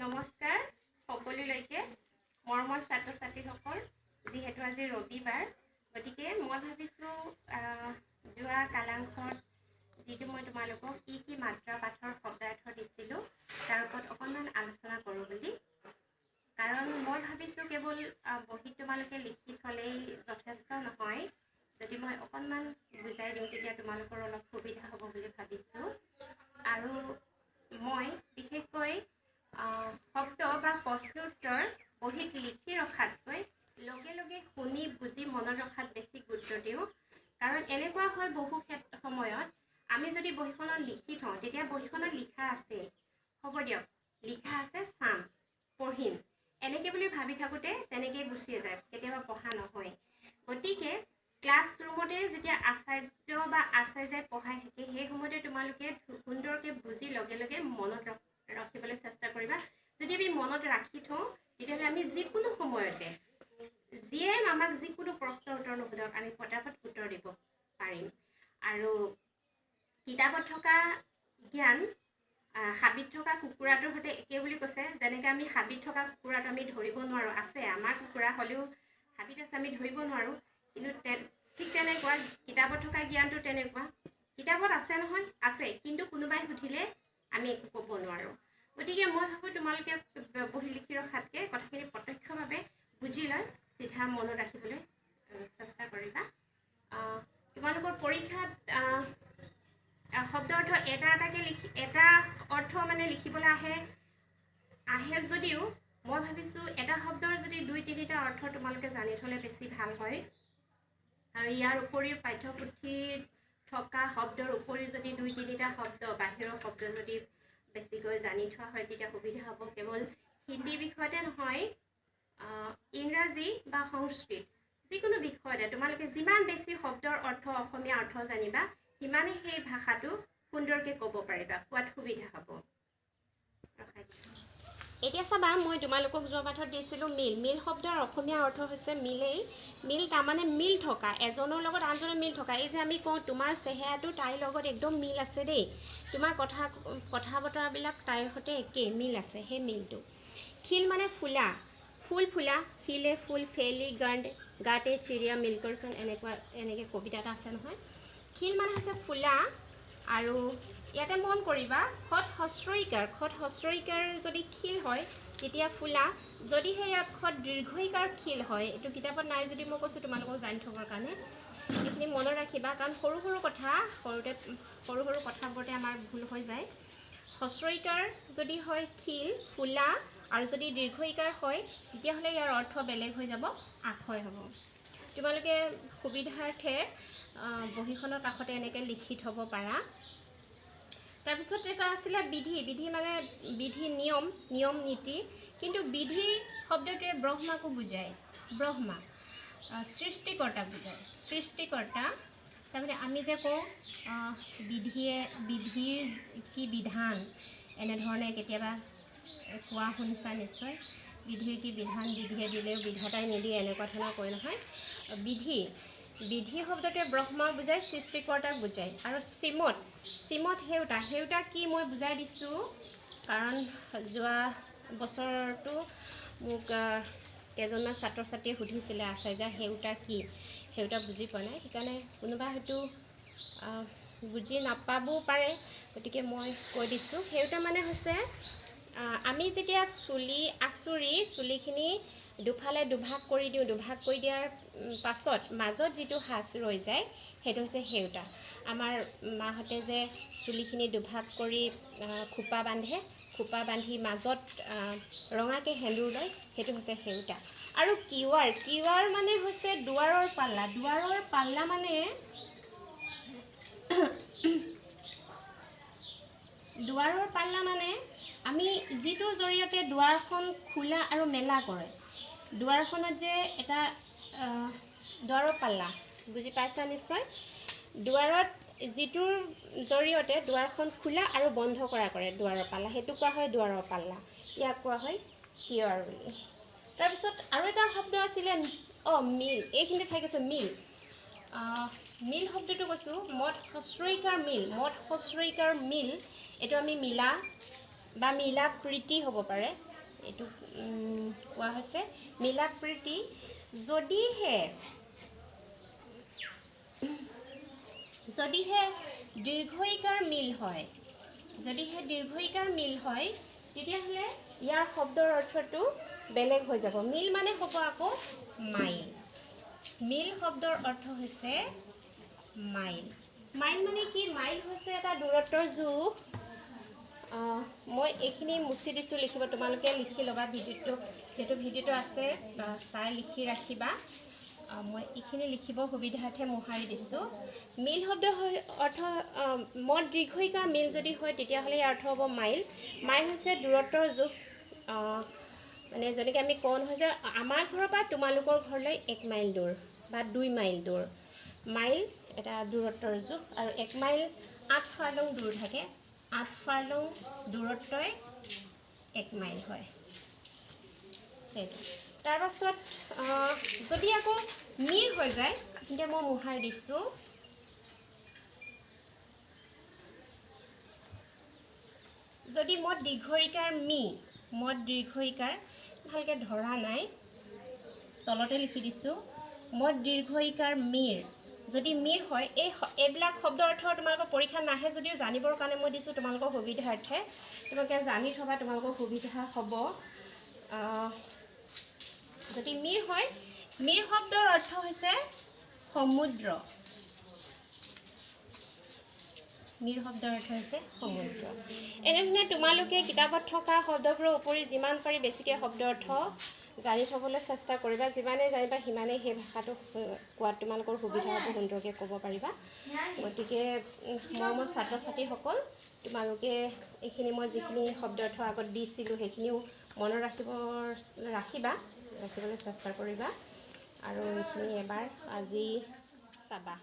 নমস্কাৰ সকলোলৈকে মৰমৰ ছাত্ৰ ছাত্ৰীসকল যিহেতু আজি ৰবিবাৰ গতিকে মই ভাবিছোঁ যোৱা কালাংশত যিটো মই তোমালোকক কি মাত্ৰা পাঠৰ শব্দাৰ্থ দিছিলোঁ তাৰ ওপৰত অকণমান আলোচনা কৰোঁ বুলি কাৰণ মই ভাবিছোঁ কেৱল বহীত তোমালোকে লিখি থ'লেই যথেষ্ট নহয় যদি মই অকণমান বুজাই দিওঁ তেতিয়া তোমালোকৰ অলপ সুবিধা হ'ব বুলি ভাবিছোঁ আৰু মই বিশেষকৈ শব্দ বা প্ৰশ্নোত্তৰ বহীত লিখি ৰখাতকৈ লগে লগে শুনি বুজি মনত ৰখাত বেছি গুৰুত্ব দিওঁ কাৰণ এনেকুৱা হয় বহু সময়ত আমি যদি বহীখনত লিখি থওঁ তেতিয়া বহীখনত লিখা আছে হ'ব দিয়ক লিখা আছে চাম পঢ়িম এনেকৈ বুলি ভাবি থাকোঁতে তেনেকৈ গুচি যায় কেতিয়াবা পঢ়া নহয় গতিকে ক্লাছৰুমতে যেতিয়া আচাৰ্য বা আচাৰ্যাই পঢ়াই থাকে সেই সময়তে তোমালোকে সুন্দৰকৈ বুজি লগে লগে মনত ৰাখিবলৈ চেষ্টা কৰিবা যদি আমি মনত ৰাখি থওঁ তেতিয়াহ'লে আমি যিকোনো সময়তে যিয়ে আমাক যিকোনো প্ৰশ্নৰ উত্তৰ নুসুধক আমি ফটাফট উত্তৰ দিব পাৰিম আৰু কিতাপত থকা জ্ঞান হাবিত থকা কুকুৰাটোৰ সৈতে একে বুলি কৈছে যেনেকৈ আমি হাবিত থকা কুকুৰাটো আমি ধৰিব নোৱাৰোঁ আছে আমাৰ কুকুৰা হ'লেও হাবিত আছে আমি ধৰিব নোৱাৰোঁ কিন্তু ঠিক তেনেকুৱা কিতাপত থকা জ্ঞানটো তেনেকুৱা কিতাপত আছে নহয় আছে কিন্তু কোনোবাই সুধিলে আমি একো ক'ব নোৱাৰোঁ গতিকে মই ভাবোঁ তোমালোকে বহি লিখি ৰখাতকৈ কথাখিনি প্ৰত্যক্ষভাৱে বুজি লৈ চিধা মনত ৰাখিবলৈ চেষ্টা কৰিবা তোমালোকৰ পৰীক্ষাত শব্দ অৰ্থ এটা অৰ্থ মানে লিখিবলৈ আহে যদিও মই ভাবিছোঁ এটা শব্দৰ যদি 2-3টা অৰ্থ তোমালোকে জানি থ'লে বেছি ভাল হয় আৰু ইয়াৰ উপৰিও পাঠ্যপুথিত থকা শব্দৰ উপৰিও যদি 2-3টা শব্দ বাহিৰৰ শব্দ যদি বেছিকৈ জানি থোৱা হয় তেতিয়া সুবিধা হ'ব কেৱল হিন্দী বিষয়তে নহয় ইংৰাজী বা সংস্কৃত যিকোনো বিষয়তে তোমালোকে যিমান বেছি শব্দৰ অৰ্থ অসমীয়া অৰ্থ জানিবা সিমানেই সেই ভাষাটো সুন্দৰকৈ ক'ব পাৰিবা কোৱাত সুবিধা হ'ব এতিয়া চাবা মই তোমালোকক যোৱা পাঠত দিছিলোঁ মিল শব্দৰ অসমীয়া অৰ্থ হৈছে মিল তাৰমানে মিল থকা এজনৰ লগত আনজনৰ মিল থকা এই যে আমি কওঁ তোমাৰ চেহেৰাটো তাইৰ লগত একদম মিল আছে দেই তোমাৰ কথা বতৰাবিলাক তাইৰ সৈতে একেই মিল আছে সেই মিলটো খিল মানে ফুলা ফুল ফুলা খিলে ফুল ফেলি গাতে চিৰিয়া মিলকৰচোন এনেকৈ কবিতা এটা আছে নহয় খিল মানে হৈছে ফুলা আৰু ইয়াতে মন কৰিবা খত হস্ৰইকাৰ যদি খিল হয় তেতিয়া ফুলা যদিহে ইয়াত খত দীৰ্ঘইকাৰ খিল হয় এইটো কিতাপত নাই যদি মই কৈছোঁ তোমালোকক জানি থ'বৰ কাৰণে এইখিনি মনত ৰাখিবা কাৰণ সৰু কথাবোৰতে আমাৰ ভুল হৈ যায় হস্ৰইকাৰ যদি হয় খিল ফুলা আৰু যদি দীৰ্ঘইকাৰ হয় তেতিয়াহ'লে ইয়াৰ অৰ্থ বেলেগ হৈ যাব আখয় হ'ব তোমালোকে সুবিধাৰ্থে বহীখনৰ কাষতে এনেকৈ লিখি থ'ব পাৰা তাৰপিছত এটা আছিলে বিধি মানে বিধি নিয়ম নীতি কিন্তু বিধি শব্দটোৱে ব্ৰহ্মাকো বুজায় ব্ৰহ্মা সৃষ্টিকৰ্তাক বুজায় সৃষ্টিকৰ্তা তাৰমানে আমি যে কওঁ বিধিৰ কি বিধান এনেধৰণে কেতিয়াবা কোৱা শুনিছা নিশ্চয় বিধিৰ কি বিধান বিধিয়ে দিলেও বিধাতাই নিদিয়ে এনেকুৱা ধৰণৰ কয় নহয় বিধি শব্দটোৱে ব্ৰহ্মাক বুজায় সৃষ্টিকৰ্তাক বুজায় আৰু শ্ৰীমত সেউতা কি মই বুজাই দিছোঁ কাৰণ যোৱা বছৰটো মোক কেইজনমান ছাত্ৰ ছাত্ৰীয়ে সুধিছিলে আচাৰ্যা সেউতা বুজি পোৱা নাই সেইকাৰণে কোনোবা হয়তো বুজি নাপাবও পাৰে গতিকে মই কৈ দিছোঁ সেউতা মানে হৈছে আমি যেতিয়া চুলি আঁচুৰি চুলিখিনি দুফালে দুভাগ কৰি দিয়াৰ পাছত মাজত যিটো সাজ ৰৈ যায় সেইটো হৈছে সেউতা আমাৰ মাহঁতে যে চুলিখিনি দুভাগ কৰি খোপা বান্ধি মাজত ৰঙাকৈ সেন্দুৰ লয় সেইটো হৈছে সেউতা আৰু কিৱাৰ মানে হৈছে দুৱাৰৰ পাল্লা মানে আমি যিটোৰ জৰিয়তে দুৱাৰখন খোলা আৰু মেলা কৰে দুৱাৰখনত যে এটা দুৱাৰৰ পাল্লা বুজি পাইছা নিশ্চয় দুৱাৰত যিটোৰ জৰিয়তে দুৱাৰখন খোলা আৰু বন্ধ কৰে দুৱাৰৰ পাল্লা সেইটো কোৱা হয় দুৱাৰৰ পাল্লা ইয়াক কোৱা হয় কিৱাৰ বুলি তাৰপিছত আৰু এটা শব্দ আছিলে মিল এইখিনিতে ঠাই কৈছে মিল শব্দটো কৈছোঁ মদ হস্ৰইকাৰ মিল এইটো আমি মিলা বা মিলা প্ৰীতি হ'ব পাৰে এইটো কোৱা হৈছে মিলাদ প্ৰীতি যদিহে দীৰ্ঘইকাৰ মিল হয়, তেতিয়াহ'লে ইয়াৰ শব্দৰ অৰ্থটো বেলেগ হৈ যাব। মিল মানে হ'ব আকৌ মাইল। মিল শব্দৰ অৰ্থ হৈছে মাইল। মাইল মানে কি? মাইল হৈছে এটা দূৰত্বৰ জোখ। মই এইখিনি মুচি দিছোঁ, লিখিব তোমালোকে লিখি ল'বা। ভিডিঅ'টো যিহেতু ভিডিঅ'টো আছে চাই লিখি ৰাখিবা। মই এইখিনি লিখিব সুবিধাৰ্থে মোহাৰি দিছোঁ। মিল শব্দৰ অৰ্থ মদ দীৰ্ঘইকাৰ মিল যদি হয় তেতিয়াহ'লে ইয়াৰ অৰ্থ হ'ব মাইল। মাইল হৈছে দূৰত্বৰ জোখ। মানে যেনেকৈ আমি কওঁ নহয় যে আমাৰ ঘৰৰ পৰা তোমালোকৰ ঘৰলৈ 1 মাইল দূৰ বা 2 মাইল দূৰ। মাইল এটা দূৰত্বৰ জোখ আৰু 1 মাইল 8 ফাৰ্লং দূৰ থাকে। 8 ফাৰ্লং দূৰত্বই 1 মাইল হয়। তাৰপাছত যদি আকৌ মিল হৈ যায়, এতিয়া মই মোহাৰি দিছোঁ। যদি মদ দীৰ্ঘইকাৰ মদ দীৰ্ঘইকাৰ ভালকৈ ধৰা নাই, তলতে লিখি দিছোঁ। মদ দীৰ্ঘইকাৰ মিৰ যদি মিৰ হয়, এইবিলাক শব্দৰ অৰ্থ তোমালোকৰ পৰীক্ষা নাহে যদিও জানিবৰ কাৰণে মই দিছোঁ তোমালোকৰ সুবিধাৰ্থে। তোমালোকে জানি থবা, তোমালোকৰ সুবিধা হ'ব। যদি মিৰ হয়, মিৰ শব্দৰ অৰ্থ হৈছে সমুদ্ৰ। মিৰ শব্দৰ অৰ্থ হৈছে সমুদ্ৰ। এনেধৰণে তোমালোকে কিতাপত থকা শব্দবোৰৰ উপৰি যিমান পাৰি বেছিকৈ শব্দ অৰ্থ জানি থ'বলৈ চেষ্টা কৰিবা। যিমানেই জানিবা সিমানেই সেই ভাষাটো কোৱাত তোমালোকৰ সুবিধা হ'ব, সুন্দৰকৈ ক'ব পাৰিবা। গতিকে মৰমৰ ছাত্ৰ ছাত্ৰীসকল, তোমালোকে এইখিনি মই যিখিনি শব্দ অৰ্থ আগত দিছিলোঁ সেইখিনিও মনত ৰাখিবলৈ চেষ্টা কৰিবা আৰু এইখিনি এবাৰ আজি চাবা।